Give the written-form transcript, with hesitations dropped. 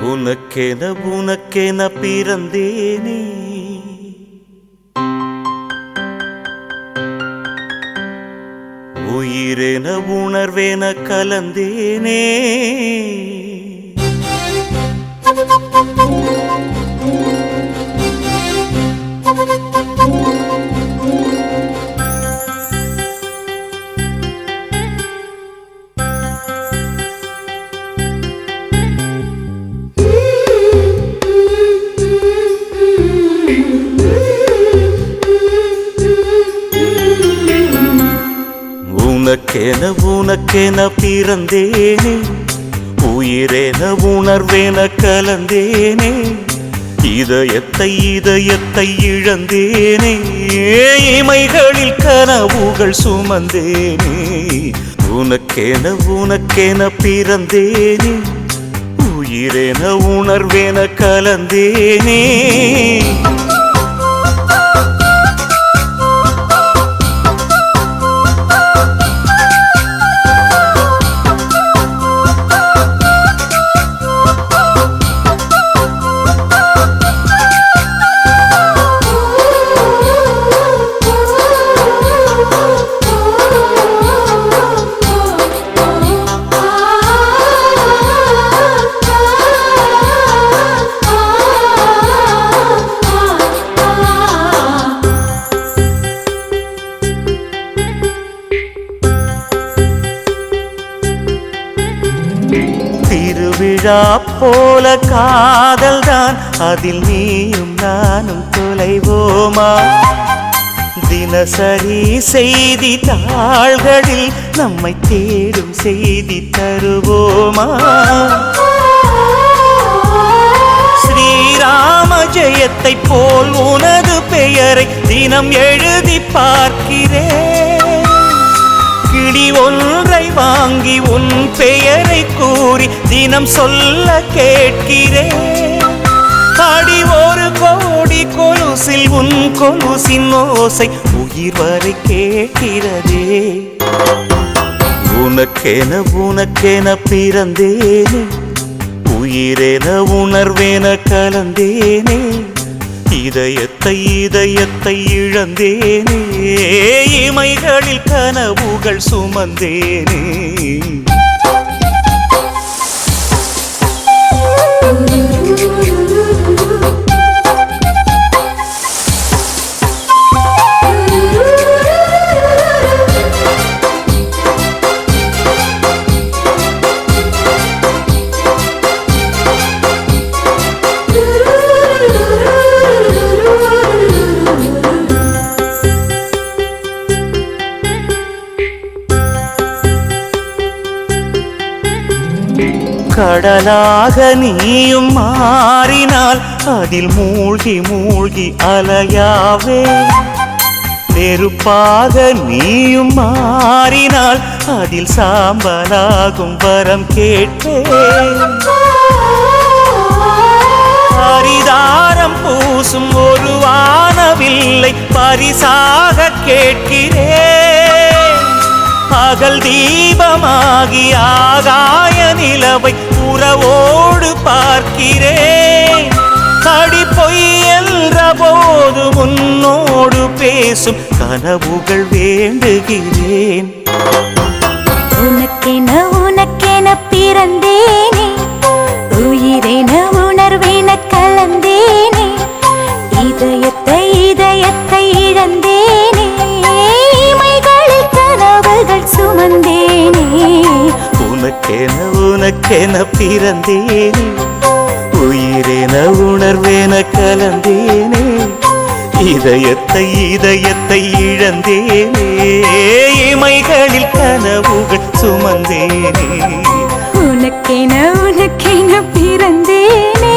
உனக்கென பிறந்தேனே, உயிரென உணர்வேன கலந்தேனே. உனக்கென பிறந்தேனே, உயிரென உணர்வேன கலந்தேனே. இதயத்தை இழந்தேனே, இமைகளில் கனவுகள் சுமந்தேனே. உனக்கென பிறந்தேனே, உயிரென உணர்வேன கலந்தேனே. திருவிழா போல காதல்தான், அதில் நீயும் நானும் தொலைவோமா? தினசரி செய்தி தாள்களில் நம்மை தேடும் செய்தி தருவோமா? ஸ்ரீராம ஜெயத்தை போல் உனது பெயரை தினம் எழுதி பார்க்கிறேன். கிளி ஒன்றை வாங்கி உன் பெயரை கூறி தினம் சொல்ல கேட்கிறேன். அடி ஒரு கோடி கொலுசில் உன் கொலுசின் ஓசை உயிர் வரை கேட்கிறதே. உனக்கென பிறந்தேனே, உயிரென உணர்வேன கலந்தேனே. இதயத்தை இழந்தேனே, இமைகளில் கனவுகள் சுமந்தேனே. கடலாக நீயும் மாறினால் அதில் மூழ்கி அலையாவே. நெருப்பாக நீயும் மாறினால் அதில் சாம்பலாகும் வரம் கேட்பேன். பரிதாரம் பூசும் ஒரு வானவில்லை பரிசாக கேட்கிறேன். பகல் தீபமாகி ஆகாய நிலவை உறவோடு பார்க்கிறேன். அடி பொய் என்ற போது உன்னோடு பேசும் கனவுகள் வேண்டுகிறேன். உனக்கென பிறந்தேனே, உயிரென உணர்வேன கலந்தேனே. இதயத்தை இழந்தேனே, இமைகளில் கனவுகள் சுமந்தேனே. உனக்கென பிறந்தேனே, உயிரென உணர்வேன கலந்தேனே. இதயத்தை இழந்தேனே, இமைகளில் கனவுகள் சுமந்தேனே. உனக்கென பிறந்தேனே.